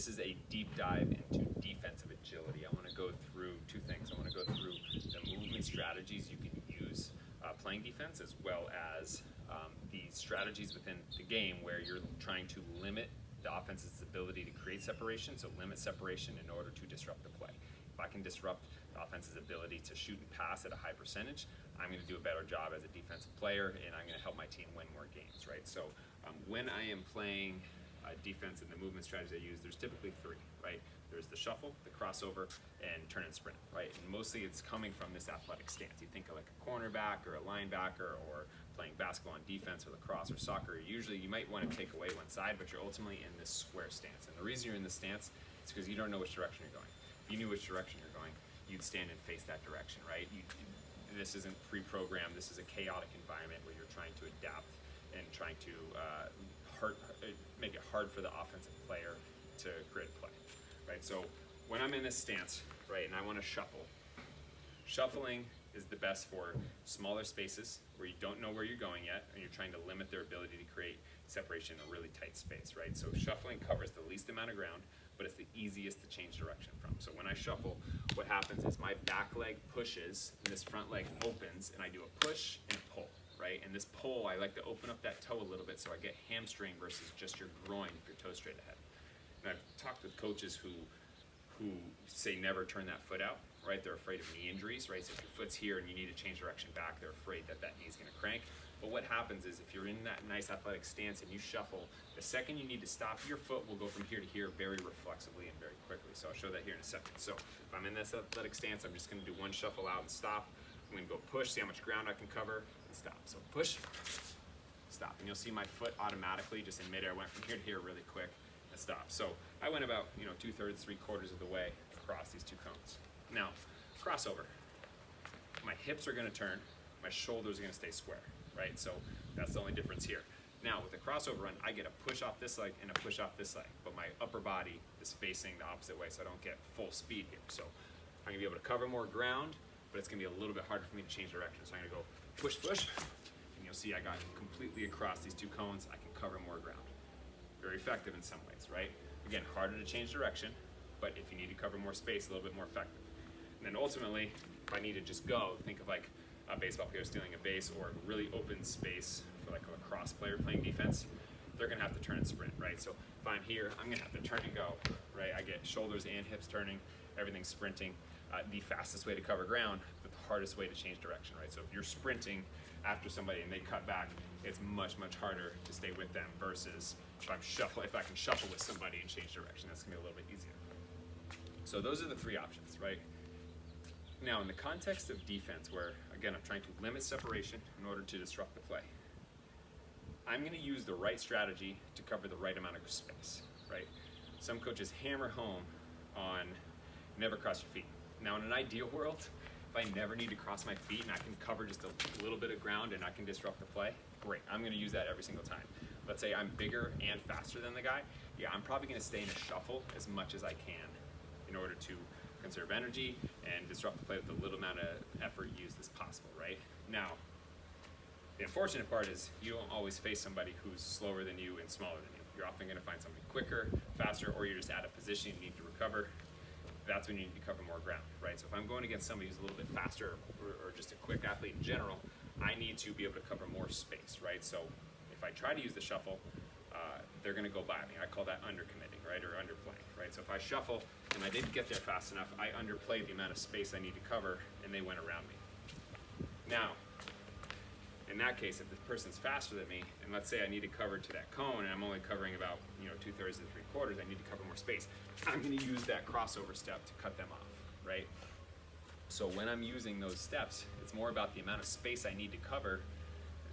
This is a deep dive into defensive agility. I want to go through two things. I want to go through the movement strategies you can use playing defense, as well as the strategies within the game where you're trying to limit the offense's ability to create separation, so limit separation in order to disrupt the play. If I can disrupt the offense's ability to shoot and pass at a high percentage, I'm going to do a better job as a defensive player, and I'm going to help my team win more games, right? So when I am playing defense and the movement strategies I use, there's typically three, right? There's the shuffle, the crossover, and turn and sprint, right? And mostly it's coming from this athletic stance. You think of like a cornerback or a linebacker or playing basketball on defense or lacrosse or soccer. Usually you might want to take away one side, but you're ultimately in this square stance. And the reason you're in this stance is because you don't know which direction you're going. If you knew which direction you're going, you'd stand and face that direction, right? This isn't pre-programmed. This is a chaotic environment where you're trying to adapt and trying to make it hard for the offensive player to create a play, right? So when I'm in this stance, right, and I want to shuffle, shuffling is the best for smaller spaces where you don't know where you're going yet, and you're trying to limit their ability to create separation in a really tight space, right? So shuffling covers the least amount of ground, but it's the easiest to change direction from. So when I shuffle, what happens is my back leg pushes, and this front leg opens, and I do a push and a pull, right? And this pull, I like to open up that toe a little bit so I get hamstring versus just your groin if your toe's straight ahead. And I've talked with coaches who say never turn that foot out, right? They're afraid of knee injuries, right? So if your foot's here and you need to change direction back, they're afraid that that knee's gonna crank. But what happens is if you're in that nice athletic stance and you shuffle, the second you need to stop, your foot will go from here to here very reflexively and very quickly. So I'll show that here in a second. So if I'm in this athletic stance, I'm just gonna do one shuffle out and stop. I'm gonna go push, see how much ground I can cover, and stop. So push, stop. And you'll see my foot automatically just in midair went from here to here really quick and stop. So I went about 2/3, 3/4 of the way across these two cones. Now, crossover. My hips are gonna turn, my shoulders are gonna stay square, right? So that's the only difference here. Now with the crossover run, I get a push off this leg and a push off this leg, but my upper body is facing the opposite way, so I don't get full speed here. So I'm gonna be able to cover more ground, but it's gonna be a little bit harder for me to change direction. So I'm gonna go push, push, and you'll see I got completely across these two cones. I can cover more ground. Very effective in some ways, right? Again, harder to change direction, but if you need to cover more space, a little bit more effective. And then ultimately, if I need to just go, think of like a baseball player stealing a base or a really open space for like a lacrosse player playing defense, they're gonna have to turn and sprint, right? So if I'm here, I'm gonna have to turn and go, right? I get shoulders and hips turning, everything's sprinting. The fastest way to cover ground, but the hardest way to change direction, right? So if you're sprinting after somebody and they cut back, it's much, much harder to stay with them versus if I can shuffle with somebody and change direction, that's gonna be a little bit easier. So those are the three options, right? Now in the context of defense, where again, I'm trying to limit separation in order to disrupt the play, I'm gonna use the right strategy to cover the right amount of space, right? Some coaches hammer home on never cross your feet. Now in an ideal world, if I never need to cross my feet and I can cover just a little bit of ground and I can disrupt the play, great, I'm gonna use that every single time. Let's say I'm bigger and faster than the guy, yeah, I'm probably gonna stay in a shuffle as much as I can in order to conserve energy and disrupt the play with the little amount of effort used as possible, right? Now, the unfortunate part is you don't always face somebody who's slower than you and smaller than you. You're often gonna find somebody quicker, faster, or you're just at a position you need to recover. That's when you need to cover more ground, right? So if I'm going against somebody who's a little bit faster or just a quick athlete in general, I need to be able to cover more space, right? So if I try to use the shuffle, they're gonna go by me. I call that undercommitting, right, or underplaying, right? So if I shuffle and I didn't get there fast enough, I underplayed the amount of space I need to cover and they went around me. Now, in that case, if the person's faster than me, and let's say I need to cover to that cone and I'm only covering about 2/3 to 3/4, I need to cover more space. I'm gonna use that crossover step to cut them off, right? So when I'm using those steps, it's more about the amount of space I need to cover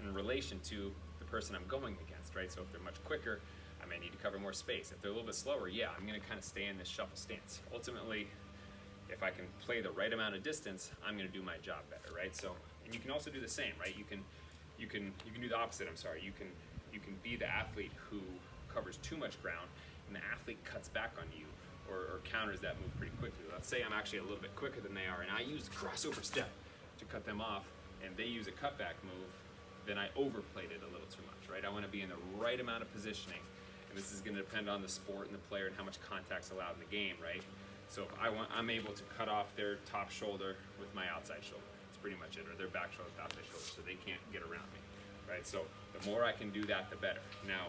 in relation to the person I'm going against, right? So if they're much quicker, I may need to cover more space. If they're a little bit slower, yeah, I'm gonna kind of stay in this shuffle stance. Ultimately, if I can play the right amount of distance, I'm gonna do my job better, right? So, and you can also do the same, right? You can do the opposite, I'm sorry. You can be the athlete who covers too much ground and the athlete cuts back on you or counters that move pretty quickly. Let's say I'm actually a little bit quicker than they are and I use the crossover step to cut them off and they use a cutback move, then I overplayed it a little too much, right? I wanna be in the right amount of positioning and this is going to depend on the sport and the player and how much contact's allowed in the game, right? So if I'm able to cut off their top shoulder with my outside shoulder. That's pretty much it, or their back shoulder with outside shoulder, so they can't get around me, right? So the more I can do that, the better. Now,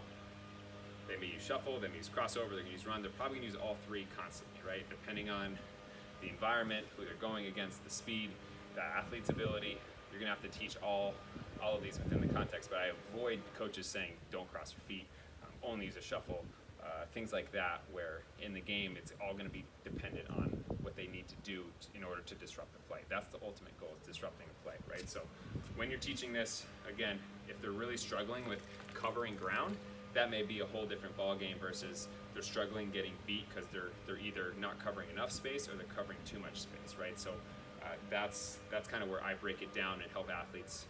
they may use shuffle, they may use crossover, they're gonna use run, they're probably gonna use all three constantly, right? Depending on the environment, who they're going against, the speed, the athlete's ability. You're gonna have to teach all of these within the context, but I avoid coaches saying, don't cross your feet, only use a shuffle, things like that, where in the game, it's all gonna be dependent on what they need to do in order to disrupt the play. That's the ultimate goal, is disrupting the play, right? So when you're teaching this, again, if they're really struggling with covering ground, that may be a whole different ball game versus they're struggling getting beat because they're either not covering enough space or they're covering too much space, right? So that's kind of where I break it down and help athletes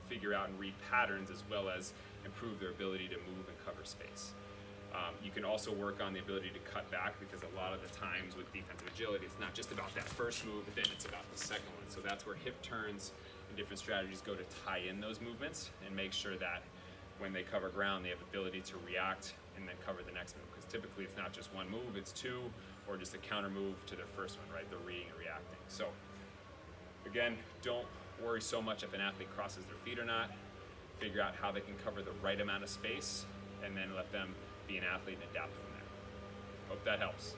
figure out and read patterns as well as improve their ability to move and cover space. You can also work on the ability to cut back, because a lot of the times with defensive agility, it's not just about that first move, but then it's about the second one. So that's where hip turns and different strategies go to tie in those movements and make sure that when they cover ground, they have the ability to react and then cover the next move. Because typically it's not just one move, it's two, or just a counter move to their first one, right? They're reading and reacting. So again, don't worry so much if an athlete crosses their feet or not. Figure out how they can cover the right amount of space and then let them be an athlete and adapt from there. Hope that helps.